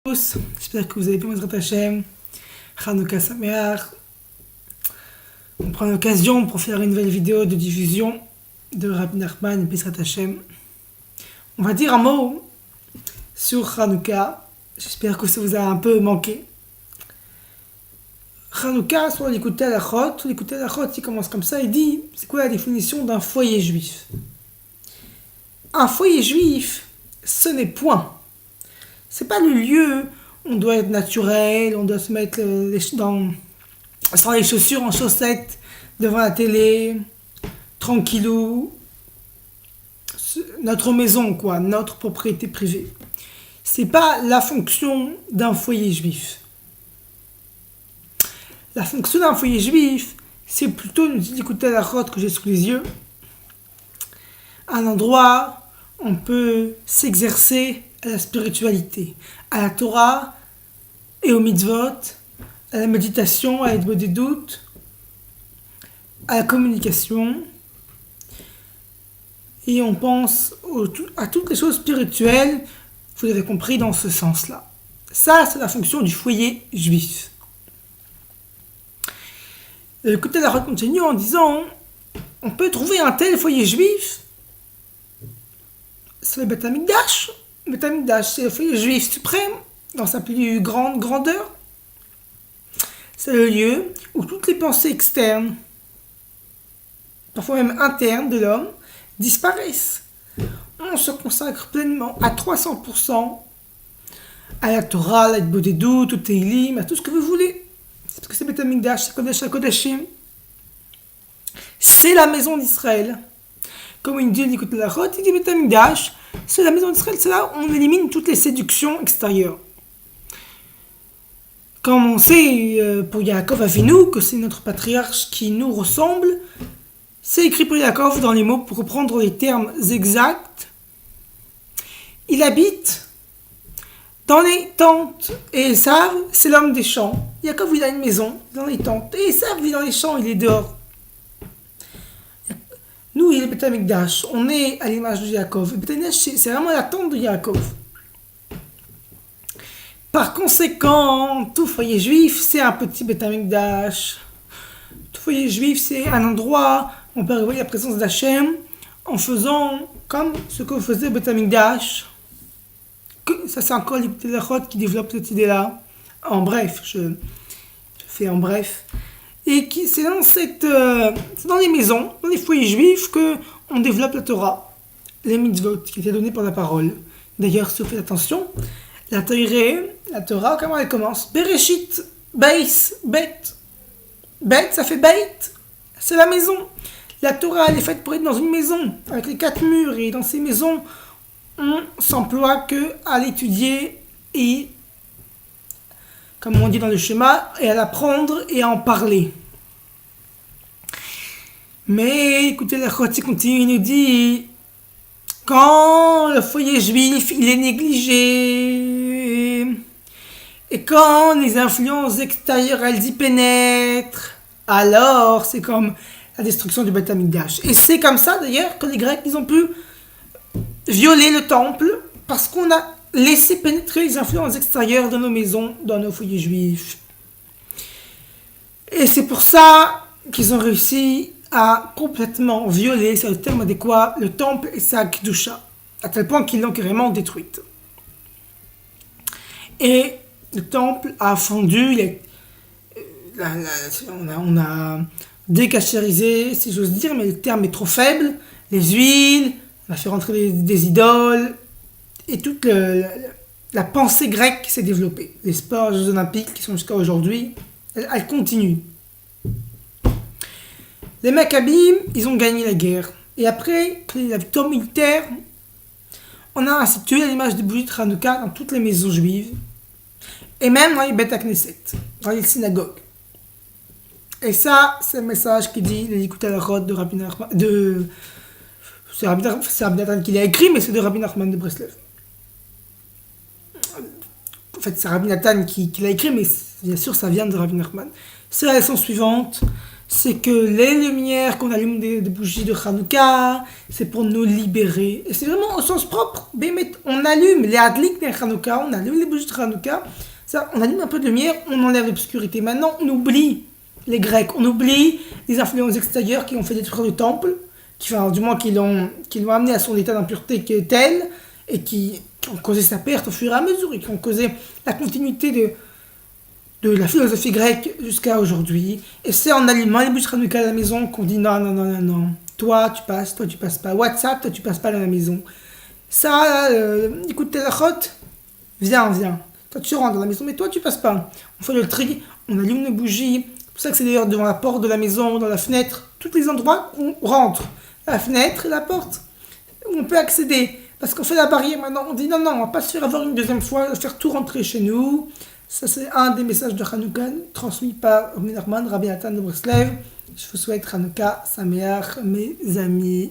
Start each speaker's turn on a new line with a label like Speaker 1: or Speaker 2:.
Speaker 1: tous, j'espère que vous avez pu Bezrat Hashem. Chanukah Sameach. On prend l'occasion pour faire une nouvelle vidéo de diffusion de Rabbi Nachman et Bezrat Hashem. On va dire un mot sur Chanukah. J'espère que ça vous a un peu manqué. Chanukah, sur l'écouter à la chot, il commence comme ça, il dit, c'est quoi la définition d'un foyer juif? Un foyer juif, ce n'est point. C'est pas le lieu où on doit être naturel, on doit se mettre sans les chaussures en chaussettes devant la télé, tranquillou. Notre maison, quoi, notre propriété privée. C'est pas la fonction d'un foyer juif. La fonction d'un foyer juif, c'est plutôt, d'écouter la route que j'ai sous les yeux, un endroit où on peut s'exercer à la spiritualité, à la Torah et au mitzvot, à la méditation, à l'aide des doutes, à la communication. Et on pense à toutes les choses spirituelles, vous avez compris, dans ce sens-là. Ça, c'est la fonction du foyer juif. Écoutez, la route continue en disant, on peut trouver un tel foyer juif, c'est le Beth Amikdash. Le Beth Amikdash, c'est le foyer juif suprême, dans sa plus grande grandeur. C'est le lieu où toutes les pensées externes, parfois même internes de l'homme, disparaissent. On se consacre pleinement à 300% à la Torah, à l'aide des doutes, au Teilim, à tout ce que vous voulez. C'est parce que c'est Beth Amikdash, c'est Kodesh HaKodashim. C'est la maison d'Israël. Comme il dit la Chot, il dit Beth Amikdash, c'est la maison d'Israël, c'est là où on élimine toutes les séductions extérieures. Comme on sait pour Yaakov Avinu que c'est notre patriarche qui nous ressemble, c'est écrit pour Yaakov dans les mots, pour reprendre les termes exacts. Il habite dans les tentes. Et Esav, c'est l'homme des champs. Yaakov, il a une maison dans les tentes. Et Esav vit dans les champs, il est dehors. Nous, il est Beth Amikdash. On est à l'image de Yaakov. Beth Amikdash, c'est vraiment la tente de Yaakov. Par conséquent, tout foyer juif, c'est un petit Beth Amikdash. Tout foyer juif, c'est un endroit où on peut révéler la présence d'Hachem en faisant comme ce que faisait Beth Amikdash. Ça, c'est encore l'écouter la Chot qui développe cette idée-là. En bref, je fais en bref. Et c'est dans les maisons, dans les foyers juifs, qu'on développe la Torah, les mitzvot qui étaient donnés par la parole. D'ailleurs, si vous faites attention, la Torah, comment elle commence? Bereshit, Beis, Bet. Bet, ça fait Beit. C'est la maison. La Torah, elle est faite pour être dans une maison, avec les 4 murs. Et dans ces maisons, on s'emploie qu'à l'étudier et, comme on dit dans le schéma, et à l'apprendre et à en parler. Mais écoutez, la Choti continue, il nous dit, quand le foyer juif, il est négligé, et quand les influences extérieures, elles y pénètrent, alors c'est comme la destruction du Beth Amikdash. Et c'est comme ça d'ailleurs que les Grecs, ils ont pu violer le temple, parce qu'on a laissé pénétrer les influences extérieures dans nos maisons, dans nos foyers juifs. Et c'est pour ça qu'ils ont réussi à complètement violer, c'est le terme adéquat, le temple et sa kedusha, à tel point qu'ils l'ont carrément détruite. Et le temple a fondu, on a décachérisé, si j'ose dire, mais le terme est trop faible, les huiles, on a fait rentrer des idoles, et toute la pensée grecque s'est développée. Les sports, les Jeux olympiques qui sont jusqu'à aujourd'hui, elles continuent. Les Maccabim, ils ont gagné la guerre. Et après la victoire militaire, on a institué l'image des bougies de Hanouka dans toutes les maisons juives, et même dans les Beth Knesset, dans les synagogues. Et ça, c'est le message qui dit l'écoute à la route de Rabbi Nachman, c'est Rabbi Nathan qui l'a écrit, mais c'est de Rabbi Nachman de Breslev. En fait, c'est Rabbi Nathan qui l'a écrit, mais bien sûr, ça vient de Rabbi Nachman. C'est la leçon suivante. c'est que les lumières qu'on allume des bougies de Hanouka, c'est pour nous libérer. Et c'est vraiment au sens propre. Bémet, on allume les adlik de Hanouka, on allume les bougies de Hanouka, ça, on allume un peu de lumière, on enlève l'obscurité. Maintenant, on oublie les Grecs, on oublie les influences extérieures qui ont fait détruire le temple, enfin, du moins qui l'ont amené à son état d'impureté qui est tel, et qui ont causé sa perte au fur et à mesure, et qui ont causé la continuité de la philosophie grecque jusqu'à aujourd'hui. Et c'est en allumant les bougies Hanouka à la maison qu'on dit non, non, non, non, non. Toi, tu passes pas. WhatsApp, toi, tu passes pas à la maison. Ça, écoute tes lachotes, viens. Toi, tu rentres dans la maison, mais toi, tu passes pas. On fait le tri, on allume les bougies. C'est pour ça que c'est d'ailleurs devant la porte de la maison, dans la fenêtre, tous les endroits où on rentre. La fenêtre et la porte, où on peut accéder. Parce qu'on fait la barrière maintenant, on dit non, non, on va pas se faire avoir une deuxième fois, faire tout rentrer chez nous. Ça, c'est un des messages de Hanouka transmis par Rabbi Nachman, Rabbi Nathan de Breslev. Je vous souhaite Hanouka Sameach, mes amis.